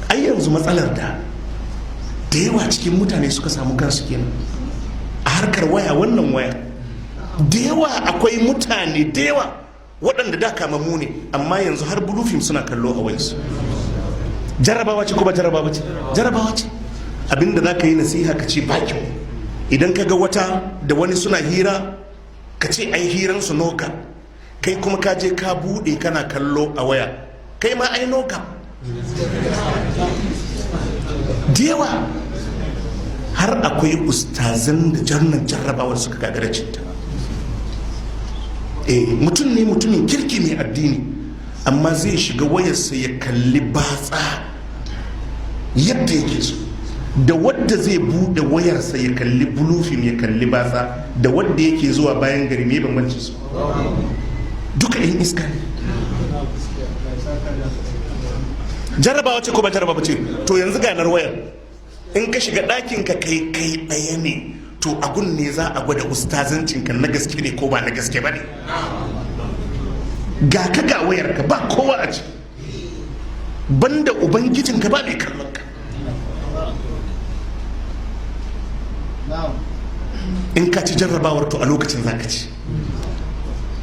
ai yanzu matsalar da yawa cikin mutane suka samu kansu kenan a harkar waya, wannan waya da yawa akwai mutane da yawa waɗanda da kamammu ne amma yanzu har blue film suna kallo a wayansu. Jarrabawa ce ko ba jarrabawa ce? Jarrabawa ce. Abinda za ka yi nasiha ka ce ba kyau. Idan ka ga wata da wani suna hira ka ce ai hiransu noka, kai kuma ka je ka buɗe kana kallo a waya, kai ma ai noka. Da yawa har akwai ustazan da jannan jarrabawar suka gagara cinta. Mutum ne mutumin kirki mai addini amma zai shiga wayarsa ya kalli batsa yadda yake so, da wadda zai bude wayarsa ya kalli blue film ya kalli batsa da wadda yake zuwa bayan gari mai bambanci su, duka yin iska ne. Jarrabawa ce ko ba jarrabawa ce? To yanzu ganar wayar in ka shiga ɗakin ka kai ɗaya ne, to agun ne za a gwada ustazancin ka na gaske ne ko ba na gaske ba ne. Ga ka ga wayar ka ba kowa a ci, banda ubangijin ka ba mai kallon ka. In ka ci jarrabawar to a lokacin za ka ci,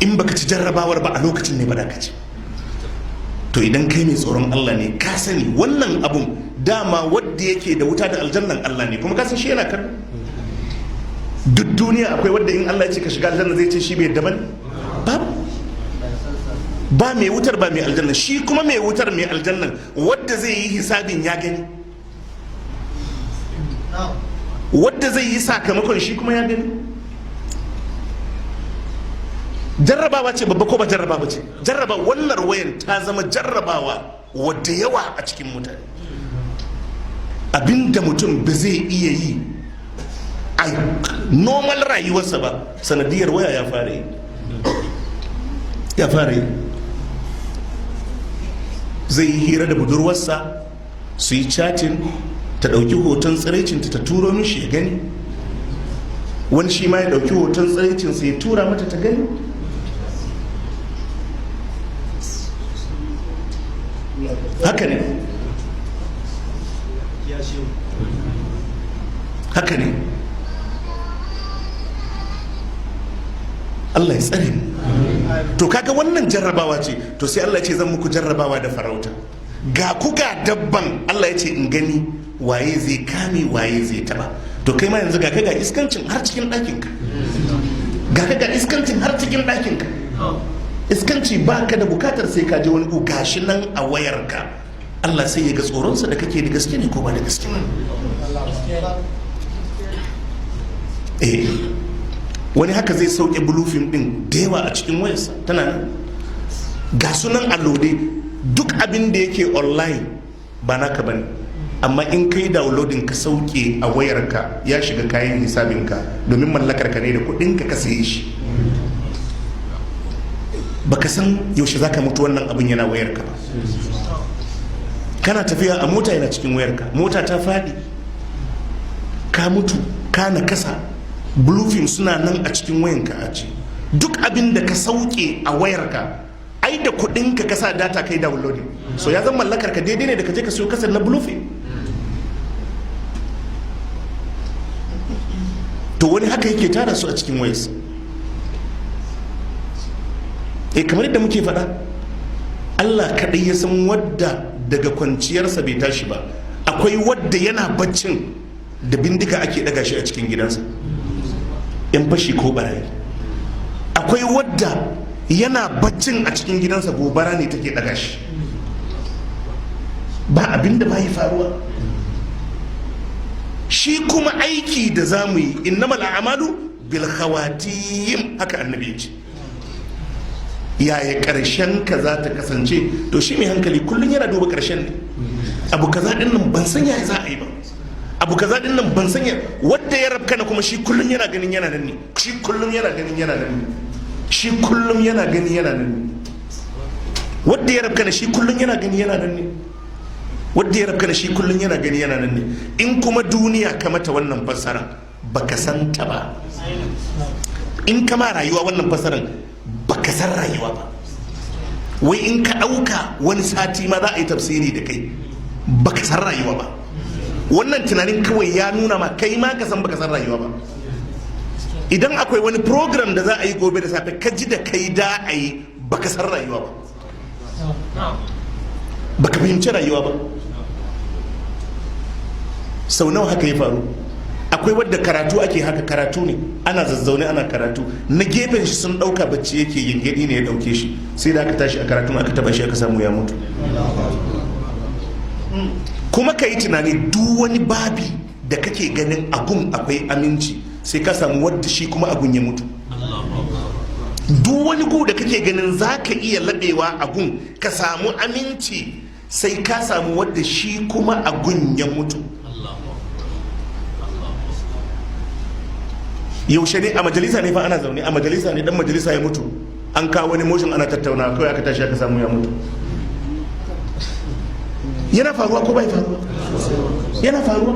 in baka ci jarrabawar ba a lokacin ne ba da ka ci. To idan kai mai tsoron Allah ne ka sani wannan abun dama wadda yake da wuta da aljannan Allah ne, kuma ka san shi yana kan duk duniya akwai wadda in Allah ya ce ka shiga aljanna zai ce shi bai daban ba mai wutar ba mai aljanna. Shi kuma mai wutar mai aljannan wadda zai yi hisabin ya gani, wadda zai yi sakamakon shi kuma ya gani. Jarrabawa ce babba ko ba jarrabawa ce? Jarraba wannan wayan ta zama jarrabawa wadda yawa a cikin mutane. Abinda mutum ba zai iya yi a normal rayuwarsa ba sanadiyar waya ya fara yi. Zai yi hira da budurwarsa, su yi chatting, ta ɗauki hoton tsiraicinta ta turo mishi ya gani, wani shi ma ya ɗauki hoton tsiraicinsa ya tura mata ta gani. Haka ne, haka ne. Allah ya tsare mu. To kaga wannan jarrabawa ce, to sai Allah ya ce zan muku jarrabawa da farauta. Ga ku ga dabban, Allah ya ce in gani waye zai kame waye zai taba. To kai ma yanzu ga ka ga iskancin har cikin ɗakinka, ga ka ga iskancin har cikin ɗakinka. Iskanci ba ka da bukatar sai ka je wani ku gashi nan a wayarka. Allah sai ya ga tsoronsa da kake da gaske ne ko ba da gaske ne. Wani haka zai sauke blue film din da yawa a cikin wayarsa, tana nan ga sunan allode, duk abin da yake online ba naka bane, amma in kai downloading ka sauke a wayarka ya shiga kayan hisabinka domin mallakar ka ne da kudinka ka saye shi. Baka san yaushe zaka mutu wannan abin yana wayarka ba. Kana tafiya a mota yana cikin wayarka, mota ta faɗi ka mutu ka nakasa, blue film suna nan a cikin wayanka a ce. Duk abin da ka sauke a wayarka ai da kudinka ka sa data kai downloading, so ya zama mallakar ka daidai ne da ka je ka siyo kasar na blue film. To wani haka yake tara su a cikin wayarsa. Kamar yadda muke faɗa, Allah kaɗai ya san wadda daga kwanciyarsa bai tashi ba. Akwai wadda yana baccin da bindiga ake ɗaga shi a cikin gidansa, 'yan fashi ko barayi. Akwai wadda yana baccin a cikin gidansa gobara ne take ɗaga shi, ba abinda ba yi faruwa. Shi kuma aiki da za mu yi, innamal a'malu bil khawatim, haka annabi ya ce. Yaya karshen ka za ta kasance? To shi mai hankali kullum yana duba karshen ne. Abu kaza din nan ban san yaya za a yi ba, abu kaza din nan ban san ya, wanda ya rabka na kuma shi kullum yana ganin yana nan ne, shi kullum yana ganin yana nan ne, shi kullum yana ganin yana nan ne. Wanda ya rabka na shi kullum yana gani yana nan ne, wanda ya rabka na shi kullum yana gani yana nan ne. In kuma duniya ka mata wannan fassara baka san ta ba, in kama rayuwa wannan fassaran baka san rayuwa ba. Wai in ka ɗauka wani sati ma za a yi tafsiri da kai, baka san rayuwa ba. Wannan tunanin kawai ya nuna ma kai ma ka san baka san rayuwa ba. Idan akwai wani program da za a yi gobe da safe ka ji da kai da a yi baka san rayuwa ba, baka fahimci rayuwa ba. Sau nawa haka ya faru? Akwai wadda karatu ake haka, karatu ne ana zazzaune ana karatu, na gefen shi sun dauka bacci yake, yingedi ne ya dauke shi, sai da aka tashi a karatu aka taba shi aka samu ya mutu. Kuma ka yi tunani duk wani babi da kake ganin agun akwai aminci sai ka samu wadda shi kuma agun ya mutu. Duk wani gu da kake ganin za ka iya laɓewa agun ka samu aminci sai ka samu wadda shi kuma agun ya mutu. Yaushe ne a majalisa ne fa ana zaune a majalisa ne, dan majalisa ya mutu, an kawo wani motion ana tattauna kawai aka tashi aka samu ya mutu. Yana faruwa ko bai faruwa? Yana faruwa.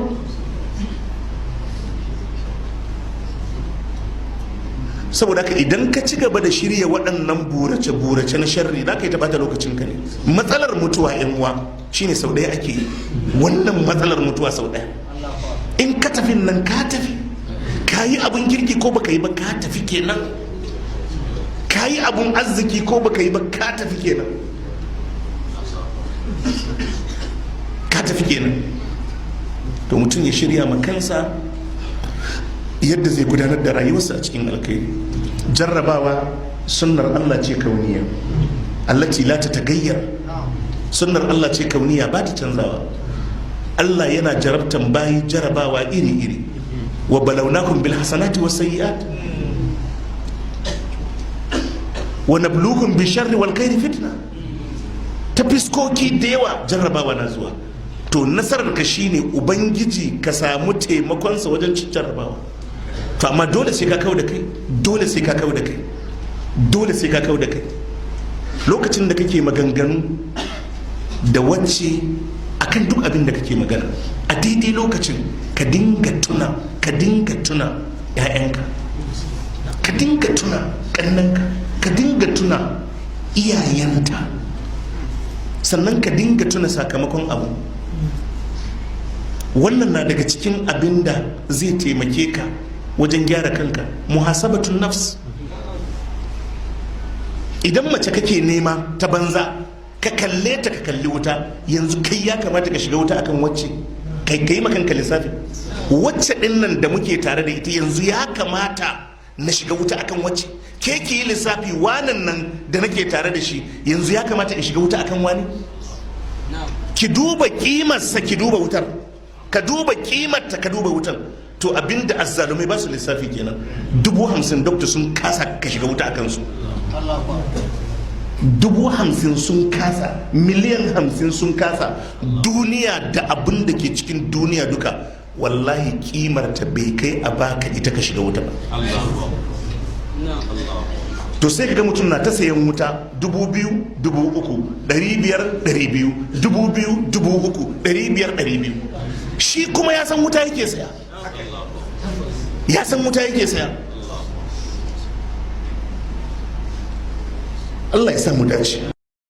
Saboda haka idan ka ci gaba da shirya waɗannan burace-burace na sharri za ka yi taɓata lokacin ka ne. Matsalar mutuwa yan uwa shine sau ɗaya ake yi. Wannan matsalar mutuwa sau ɗaya. In ka tafi nan ka tafi, ka yi abun kirki ko baka yi ba ka tafi kenan, ka yi abun arziki ko baka yi ba ka tafi kenan, ka tafi kenan. To mutum ya shirya ma kansa yadda zai gudanar da rayuwarsa a cikin alkhairi. Jarrabawa sunnar Allah ce kauniya, allati la tatagayyar. Sunnar Allah ce kauniya, ba ta canzawa. Allah yana jarabtan bayi jarabawa iri-iri. Wa balawnakum bil hasanati was sayyi'at wa nabluukum bi sharri wal khairi fitna. Ta fiskoki da yawa jarrabawa na zuwa. To nasarar ka shine ubangiji ka samu taimakonsa wajen cin jarrabawa. To amma dole sai ka kawo da kai, dole sai ka kawo da kai, dole sai ka kawo da kai. Lokacin da kake maganganu da wacce akan duk abin da kake magana, a daidai lokacin ka dinga tuna ‘ya'yanka, ka dinga tuna ƙannanka, ka dinga tuna iyayenta, sannan ka dinga tuna sakamakon abu. Wannan na daga cikin abin da zai taimake ka wajen gyara kanka. Muhasabatun nafs. Idan mace kake nema ta banza, ka kalle ta ka kalli wuta, yanzu kai ya kamata ka shiga wuta akan wacce kai makanka lissafi. Wacce din nan da muke tare da ita yanzu ya kamata na shiga wuta akan wacce? Ke ki yi lissafi, wanan nan da nake tare da shi yanzu ya kamata in shiga wuta akan wani? Ki duba kimarsa, ki duba wutar, ka duba kimarta, ka duba wutar. To abinda azzalumai ba su lissafi kenan. 50,000 dokta sun kasa ka shiga wuta akan su. 50,000 sun kasa, miliyan 50 sun kasa. Duniya da abin da ke cikin duniya duka, wallahi kimar ta bai kai a baka ita ka shiga wuta ba. To sai kaga mutum na ta sayan wuta 2,000, 3,000, 500, 200, 2,000, 300, 500. Shi kuma ya san wuta yake saya, ya san wuta yake saya. Allah ya samu dace.